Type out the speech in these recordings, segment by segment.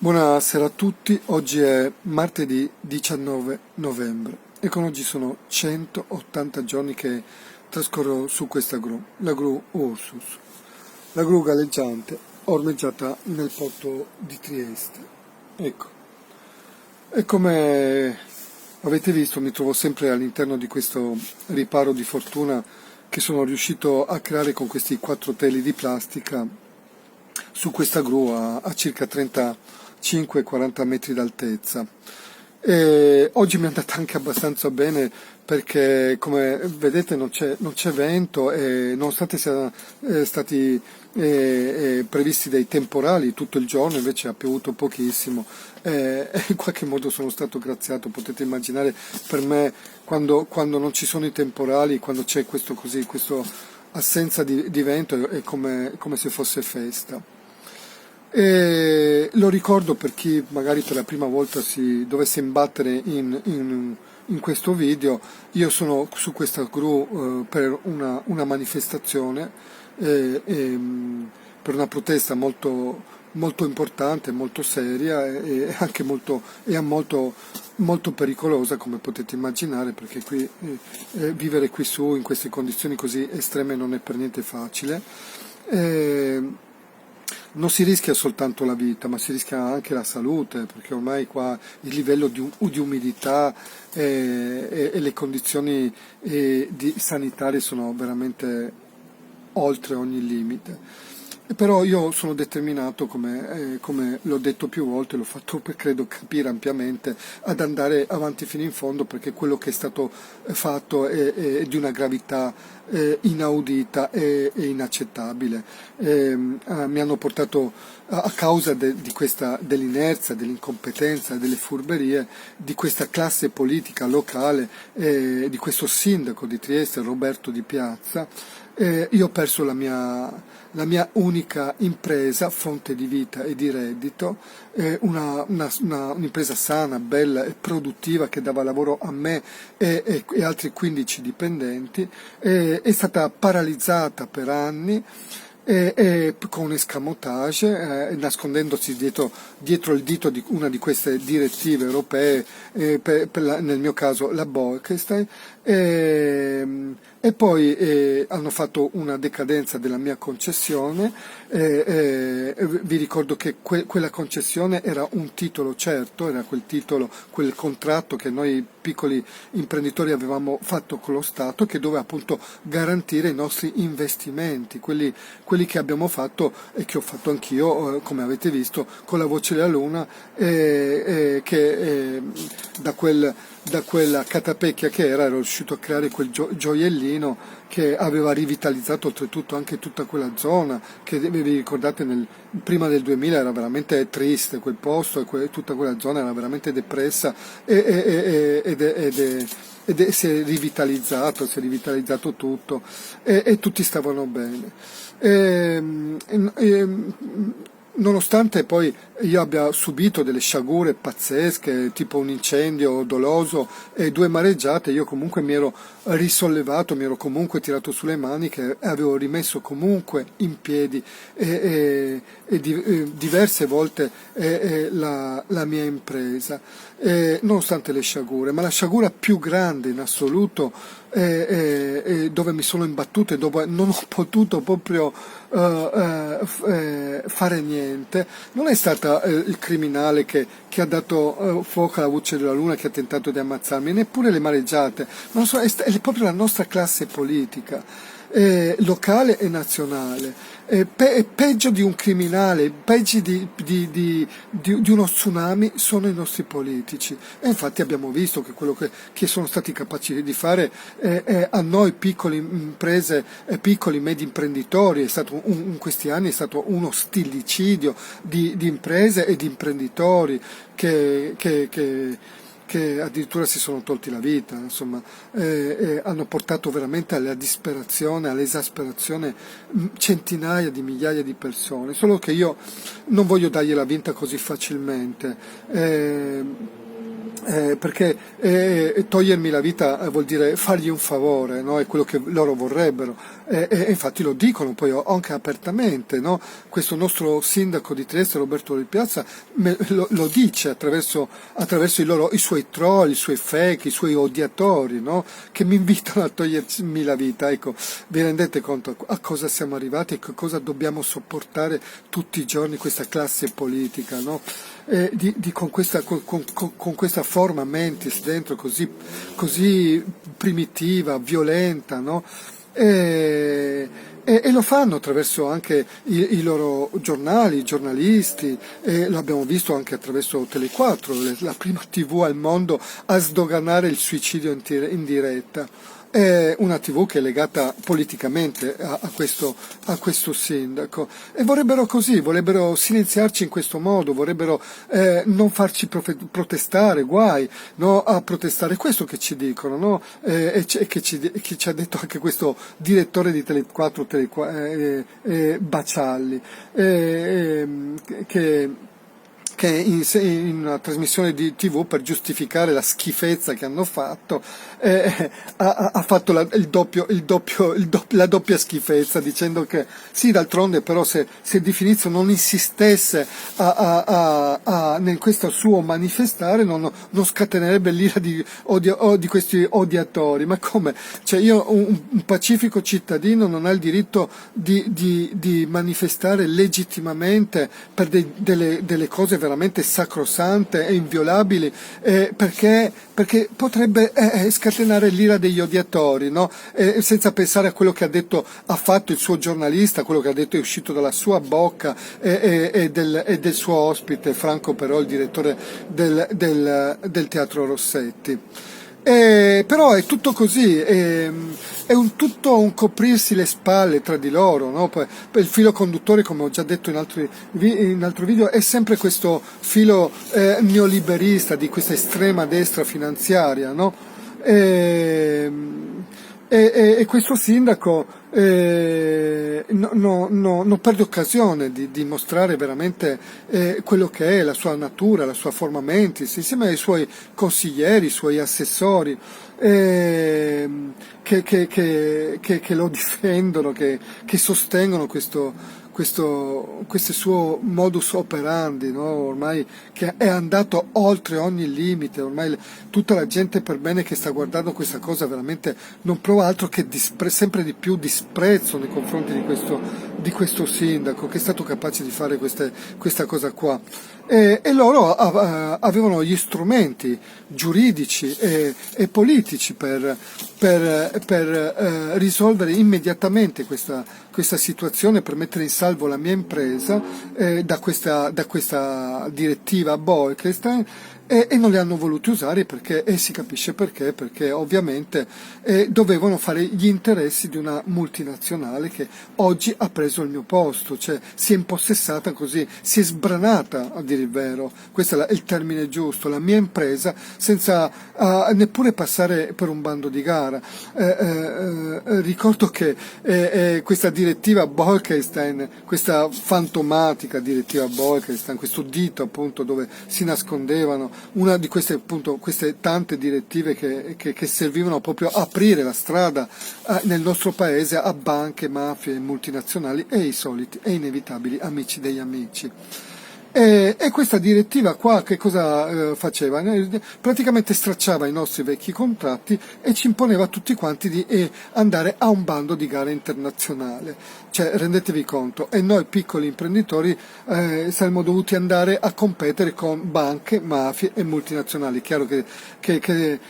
Buonasera a tutti, oggi è martedì 19 novembre e con oggi sono 180 giorni che trascorro su questa gru, la gru Ursus, la gru galleggiante ormeggiata nel porto di Trieste. Ecco, e come avete visto mi trovo sempre all'interno di questo riparo di fortuna che sono riuscito a creare con questi quattro teli di plastica su questa gru a circa 35-40 metri d'altezza. E oggi mi è andata anche abbastanza bene perché, come vedete, non c'è vento e nonostante siano stati previsti dei temporali tutto il giorno, invece ha piovuto pochissimo e in qualche modo sono stato graziato. Potete immaginare per me quando non ci sono i temporali, quando c'è questo assenza di vento è come se fosse festa. E lo ricordo per chi magari per la prima volta si dovesse imbattere in questo video. Io sono su questa gru per una manifestazione, per una protesta molto importante, molto seria e anche molto pericolosa, come potete immaginare, perché vivere qui su in queste condizioni così estreme non è per niente facile. E non si rischia soltanto la vita, ma si rischia anche la salute, perché ormai qua il livello di umidità e le condizioni sanitarie sono veramente oltre ogni limite. E però io sono determinato, come l'ho detto più volte, l'ho fatto per credo capire ampiamente, ad andare avanti fino in fondo, perché quello che è stato fatto è di una gravità inaudita e inaccettabile. Mi hanno portato a causa dell'inerzia, dell'incompetenza, delle furberie di questa classe politica locale, di questo sindaco di Trieste, Roberto Di Piazza. Io ho perso la mia unica impresa, fonte di vita e di reddito, un'impresa sana, bella e produttiva che dava lavoro a me e altri 15 dipendenti. È stata paralizzata per anni con un escamotage, nascondendosi dietro il dito di una di queste direttive europee, nel mio caso la Bolkestein, e poi hanno fatto una decadenza della mia concessione. Vi ricordo che quella concessione era un titolo certo, era quel contratto che noi piccoli imprenditori avevamo fatto con lo Stato, che doveva appunto garantire i nostri investimenti, quelli che abbiamo fatto e che ho fatto anch'io, come avete visto, con la Voce della Luna, che da quella catapecchia che ero riuscito a creare quel gioiellino che aveva rivitalizzato oltretutto anche tutta quella zona, che vi ricordate prima del 2000 era veramente triste quel posto, e tutta quella zona era veramente depressa si è rivitalizzato tutto e tutti stavano bene. Nonostante poi io abbia subito delle sciagure pazzesche, tipo un incendio doloso e due mareggiate, io comunque mi ero risollevato, mi ero comunque tirato sulle maniche e avevo rimesso comunque in piedi diverse volte la mia impresa, nonostante le sciagure. Ma la sciagura più grande in assoluto, dove mi sono imbattuto e dove non ho potuto proprio fare niente, non è stata il criminale che ha dato fuoco alla Voce della Luna, che ha tentato di ammazzarmi, neppure le mareggiate, non so, è proprio la nostra classe politica, locale e nazionale. Peggio di un criminale, peggio di uno tsunami sono i nostri politici. E infatti abbiamo visto che quello che sono stati capaci di fare a noi piccole imprese, piccoli medi imprenditori, è stato in questi anni è stato uno stillicidio di imprese e di imprenditori che addirittura si sono tolti la vita, insomma, hanno portato veramente alla disperazione, all'esasperazione centinaia di migliaia di persone. Solo che io non voglio dargliela vinta così facilmente. Perché togliermi la vita vuol dire fargli un favore, no? È quello che loro vorrebbero. E infatti lo dicono poi anche apertamente, no? Questo nostro sindaco di Trieste, Roberto Di Piazza, lo dice attraverso i suoi troll, i suoi fake, i suoi odiatori, no? Che mi invitano a togliermi la vita. Ecco, vi rendete conto a cosa siamo arrivati e cosa dobbiamo sopportare tutti i giorni questa classe politica, no? Con questa forma mentis dentro così primitiva, violenta, no? E lo fanno attraverso anche i loro giornali, i giornalisti, e lo abbiamo visto anche attraverso Tele4, la prima TV al mondo a sdoganare il suicidio in diretta. È una TV che è legata politicamente a questo sindaco e vorrebbero silenziarci in questo modo, vorrebbero non farci protestare, guai, no, a protestare. È questo che ci dicono, no? Che ci ha detto anche questo direttore di Tele4, Bacialli, che in una trasmissione di TV, per giustificare la schifezza che hanno fatto, ha fatto la doppia schifezza, dicendo che sì, d'altronde però se Di Finizio non insistesse nel questo suo manifestare non scatenerebbe l'ira di questi odiatori. Ma come? Cioè un pacifico cittadino non ha il diritto di manifestare legittimamente per delle cose veramente sacrosante e inviolabili, perché potrebbe scatenare l'ira degli odiatori, no? Senza pensare a quello che ha fatto il suo giornalista, quello che ha detto è uscito dalla sua bocca e del suo ospite, Franco Però, il direttore del Teatro Rossetti. Però è tutto così, tutto un coprirsi le spalle tra di loro, no? Il filo conduttore, come ho già detto in altro video, è sempre questo filo neoliberista di questa estrema destra finanziaria, no? E questo sindaco non perde occasione di mostrare veramente quello che è la sua natura, la sua forma mentis, insieme ai suoi consiglieri, i suoi assessori, che lo difendono, che sostengono questo suo modus operandi, no? Ormai che è andato oltre ogni limite, ormai tutta la gente per bene che sta guardando questa cosa veramente non prova altro che sempre di più disprezzo nei confronti di questo sindaco che è stato capace di fare questa cosa qua. E loro avevano gli strumenti giuridici e politici per risolvere immediatamente questa situazione, per mettere in salvo la mia impresa da questa direttiva Bolkestein, e non li hanno voluti usare e si capisce perché ovviamente dovevano fare gli interessi di una multinazionale che oggi ha preso il mio posto, cioè si è impossessata così, si è sbranata, a dire il vero, questo è il termine giusto, la mia impresa, senza neppure passare per un bando di gara. Ricordo che questa direttiva Bolkestein, questa fantomatica direttiva Bolkestein, questo dito appunto dove si nascondevano una di queste tante direttive che servivano proprio a aprire la strada nel nostro paese a banche, mafie, multinazionali e i soliti e inevitabili amici degli amici. E questa direttiva qua che cosa faceva? Praticamente stracciava i nostri vecchi contratti e ci imponeva a tutti quanti di andare a un bando di gara internazionale. Cioè, rendetevi conto, e noi piccoli imprenditori saremmo dovuti andare a competere con banche, mafie e multinazionali. Chiaro che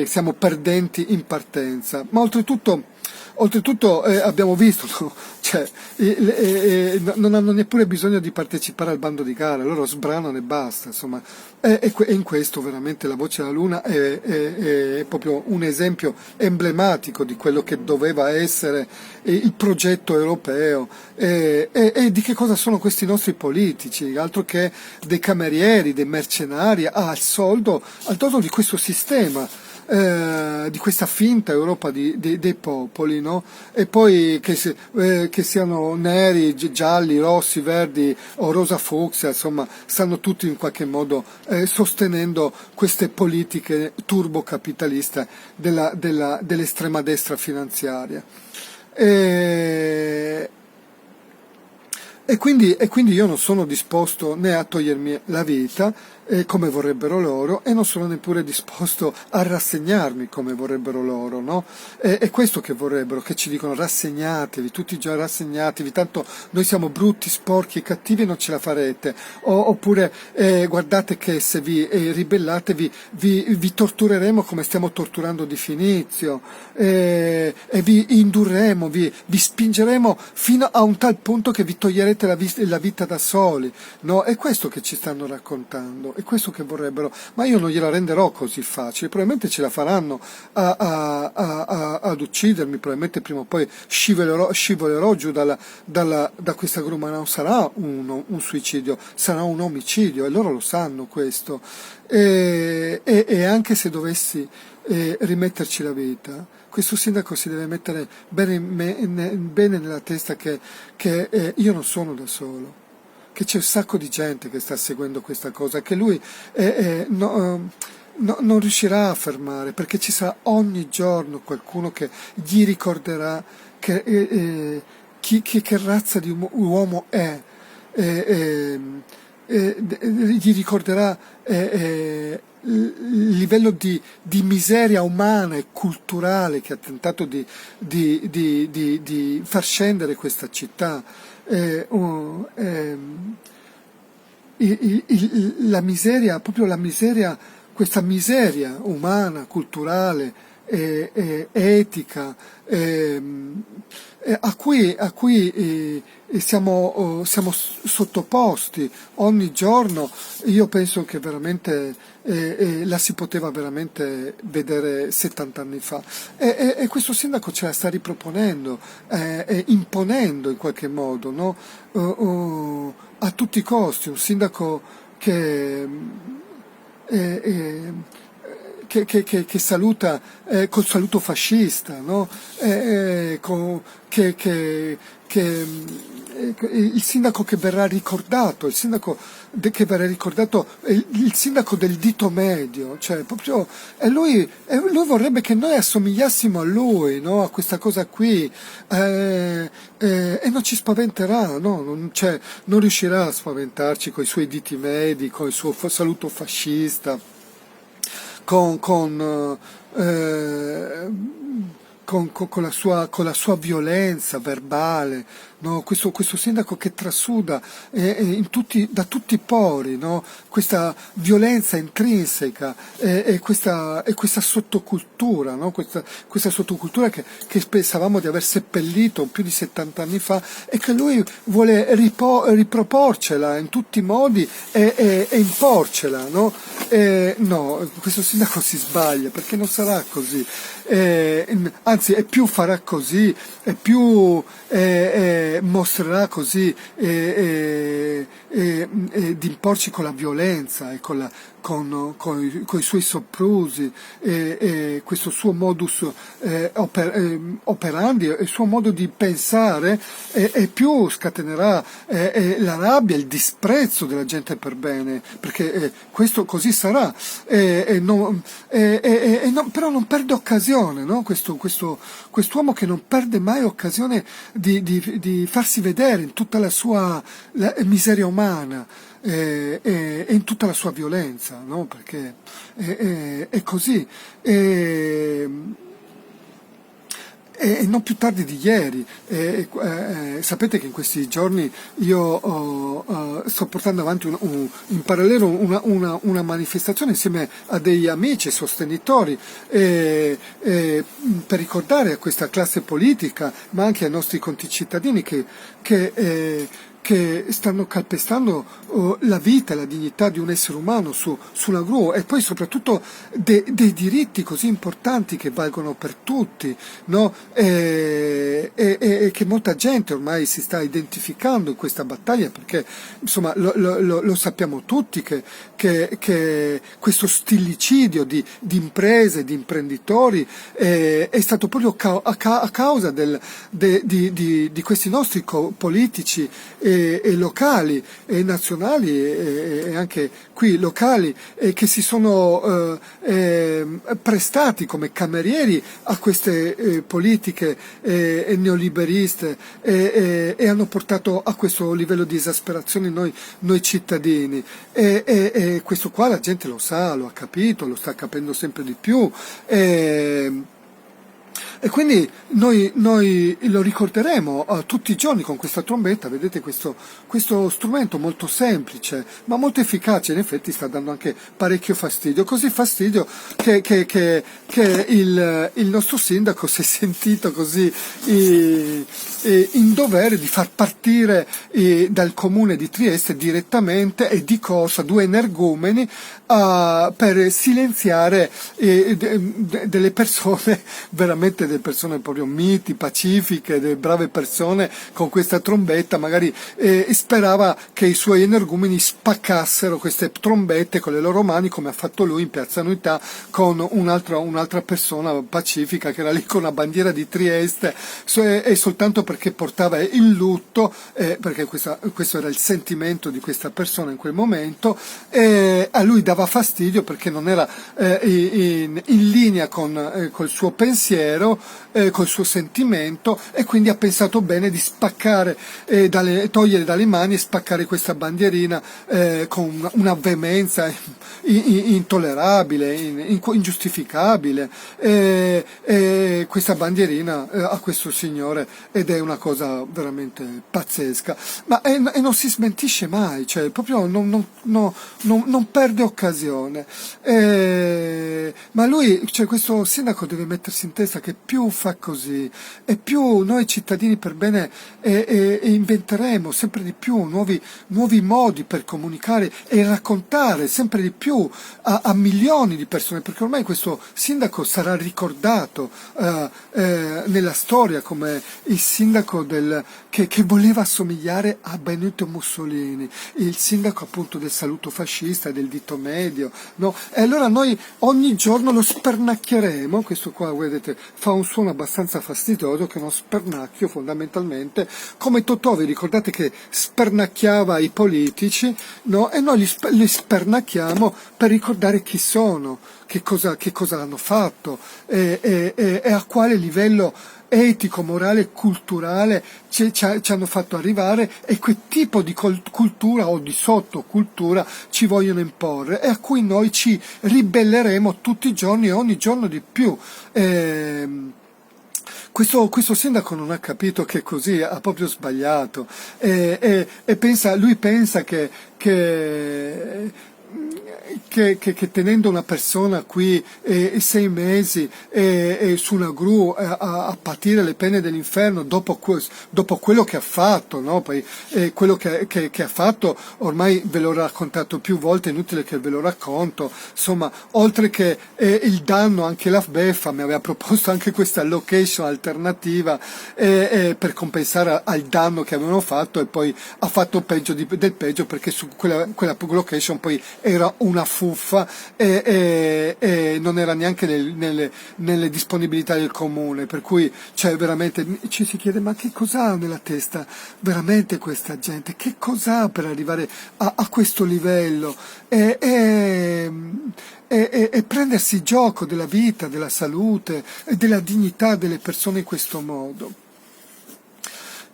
siamo perdenti in partenza, ma Oltretutto abbiamo visto, no? Cioè, non hanno neppure bisogno di partecipare al bando di gara, loro sbranano e basta, insomma. E in questo veramente la Voce della Luna è proprio un esempio emblematico di quello che doveva essere il progetto europeo e di che cosa sono questi nostri politici, altro che dei camerieri, dei mercenari al soldo di questo sistema. Di questa finta Europa dei popoli, no? E poi che siano neri, gialli, rossi, verdi o rosa fucsia, insomma, stanno tutti in qualche modo sostenendo queste politiche turbocapitaliste dell'estrema destra finanziaria. E, e quindi io non sono disposto né a togliermi la vita come vorrebbero loro, e non sono neppure disposto a rassegnarmi come vorrebbero loro, no? È questo che vorrebbero, che ci dicono: rassegnatevi, tutti già rassegnatevi, tanto noi siamo brutti, sporchi e cattivi e non ce la farete. Oppure guardate che se vi ribellatevi vi tortureremo come stiamo torturando Di Finizio, e vi indurremo, vi spingeremo fino a un tal punto che vi toglierete la vita da soli, no? È questo che ci stanno raccontando, è questo che vorrebbero, ma io non gliela renderò così facile. Probabilmente ce la faranno ad uccidermi, probabilmente prima o poi scivolerò giù da questa gru, ma non sarà un suicidio, sarà un omicidio, e loro lo sanno questo. E anche se dovessi rimetterci la vita, questo sindaco si deve mettere bene nella testa che io non sono da solo, che c'è un sacco di gente che sta seguendo questa cosa, che lui non riuscirà a fermare, perché ci sarà ogni giorno qualcuno che gli ricorderà che razza di uomo è, gli ricorderà il livello di miseria umana e culturale che ha tentato di far scendere questa città. La miseria, proprio la miseria, questa miseria umana, culturale, etica, a cui siamo sottoposti ogni giorno. Io penso che veramente la si poteva veramente vedere 70 anni fa, e questo sindaco ce la sta riproponendo, imponendo in qualche modo, no? A tutti i costi, un sindaco che eh, eh, che saluta col saluto fascista, no? Il sindaco che verrà ricordato, che verrà ricordato, il sindaco del dito medio, cioè proprio, e lui vorrebbe che noi assomigliassimo a lui, no? A questa cosa qui, e non ci spaventerà, no? Non riuscirà a spaventarci con i suoi diti medi, con il suo saluto fascista, con, con, eh, con la sua violenza verbale, no? Questo sindaco che trasuda da tutti i pori, no? Questa violenza intrinseca, e questa sottocultura, no? Questa sottocultura che pensavamo di aver seppellito più di 70 anni fa, e che lui vuole riproporcela in tutti i modi e imporcela, no? No, questo sindaco si sbaglia, perché non sarà così. Anzi, e più farà così, e più mostrerà così, di imporci con la violenza e con i suoi soprusi, questo suo modus operandi, il suo modo di pensare, e più scatenerà la rabbia, il disprezzo della gente per bene, perché questo così sarà, però non perde occasione, no? Quest'uomo che non perde mai occasione di farsi vedere in tutta la sua miseria umana, e in tutta la sua violenza, no? Perché è così. E non più tardi di ieri. Sapete che in questi giorni io sto portando avanti in parallelo una manifestazione insieme a degli amici e sostenitori, per ricordare a questa classe politica, ma anche ai nostri concittadini che stanno calpestando la vita e la dignità di un essere umano sulla gru, e poi soprattutto dei diritti così importanti che valgono per tutti, no? E che molta gente ormai si sta identificando in questa battaglia, perché insomma lo sappiamo tutti che questo stillicidio di imprese, di imprenditori, è stato proprio a causa di questi nostri politici, e locali e nazionali e anche qui locali che si sono prestati come camerieri a queste politiche neoliberiste e hanno portato a questo livello di esasperazione noi cittadini e questo qua la gente lo sa, lo ha capito, lo sta capendo sempre di più. E quindi noi lo ricorderemo tutti i giorni con questa trombetta, vedete questo strumento molto semplice ma molto efficace, in effetti sta dando anche parecchio fastidio, così fastidio che il nostro sindaco si è sentito così in dovere di far partire dal comune di Trieste direttamente e di corsa due energumeni per silenziare delle persone, veramente delle persone proprio miti, pacifiche, delle brave persone con questa trombetta, magari sperava che i suoi energumeni spaccassero queste trombette con le loro mani come ha fatto lui in Piazza Unità con un'altra persona pacifica che era lì con la bandiera di Trieste e soltanto perché portava il lutto, perché questo era il sentimento di questa persona in quel momento, a lui dava fastidio perché non era in linea col suo pensiero, col suo sentimento, e quindi ha pensato bene di spaccare, togliere dalle mani e spaccare questa bandierina con una veemenza intollerabile, ingiustificabile, questa bandierina a questo signore, ed è una cosa veramente pazzesca, e non si smentisce mai, cioè proprio non perde occasione, ma lui, cioè questo sindaco deve mettersi in testa che più fa così e più noi cittadini per bene inventeremo sempre di più nuovi modi per comunicare e raccontare sempre di più a milioni di persone, perché ormai questo sindaco sarà ricordato nella storia come il sindaco che voleva assomigliare a Benito Mussolini, il sindaco appunto del saluto fascista, del dito medio, no? E allora noi ogni giorno lo spernacchieremo. Questo qua, vedete, fa un suono abbastanza fastidioso, che è uno spernacchio fondamentalmente, come Totò, vi ricordate che spernacchiava i politici, no? E noi li spernacchiamo per ricordare chi sono, che cosa hanno fatto e a quale livello etico, morale, culturale ci hanno fatto arrivare e che tipo di cultura o di sottocultura ci vogliono imporre, e a cui noi ci ribelleremo tutti i giorni e ogni giorno di più. Questo sindaco non ha capito che così ha proprio sbagliato e lui pensa che tenendo una persona qui 6 mesi su una gru a patire le pene dell'inferno dopo quello che ha fatto, no? Poi quello che ha fatto ormai ve l'ho raccontato più volte, è inutile che ve lo racconto, insomma, oltre che il danno, anche la beffa mi aveva proposto anche questa location alternativa per compensare al danno che avevano fatto, e poi ha fatto peggio del peggio, perché su quella location poi era una fuffa e non era neanche nelle disponibilità del comune, per cui cioè veramente ci si chiede: ma che cos'ha nella testa veramente questa gente, che cos'ha per arrivare a questo livello e prendersi gioco della vita, della salute e della dignità delle persone in questo modo.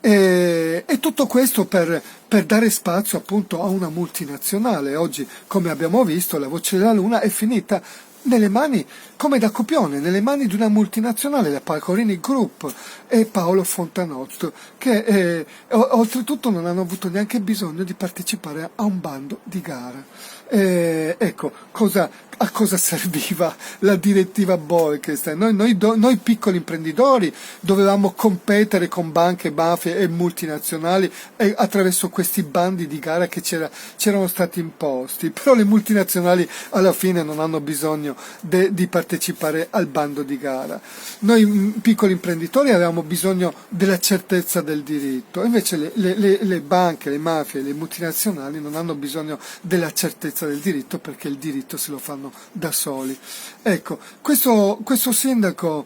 E tutto questo per dare spazio appunto a una multinazionale. Oggi, come abbiamo visto, la Voce della Luna è finita nelle mani, come da copione, nelle mani di una multinazionale, la Palcorini Group e Paolo Fontanotto, che oltretutto non hanno avuto neanche bisogno di partecipare a un bando di gara. Ecco, a cosa serviva la direttiva Bolkestein? Noi piccoli imprenditori dovevamo competere con banche, mafie e multinazionali attraverso questi bandi di gara che c'erano stati imposti, però le multinazionali alla fine non hanno bisogno di partecipare al bando di gara. Noi piccoli imprenditori avevamo bisogno della certezza del diritto, invece le banche, le mafie, le multinazionali non hanno bisogno della certezza certezza del diritto, perché il diritto se lo fanno da soli. Ecco, questo sindaco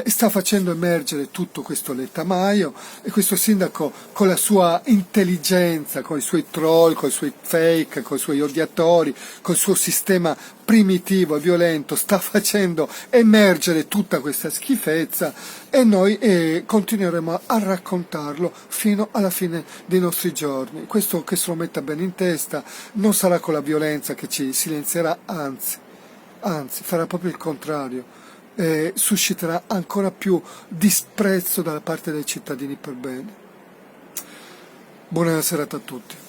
sta facendo emergere tutto questo lettamaio, e questo sindaco con la sua intelligenza, con i suoi troll, con i suoi fake, con i suoi odiatori, col suo sistema primitivo e violento, sta facendo emergere tutta questa schifezza, e noi continueremo a raccontarlo fino alla fine dei nostri giorni. Questo che se lo metta bene in testa, non sarà con la violenza che ci silenzierà, anzi farà proprio il contrario, susciterà ancora più disprezzo da parte dei cittadini per bene. Buona serata a tutti.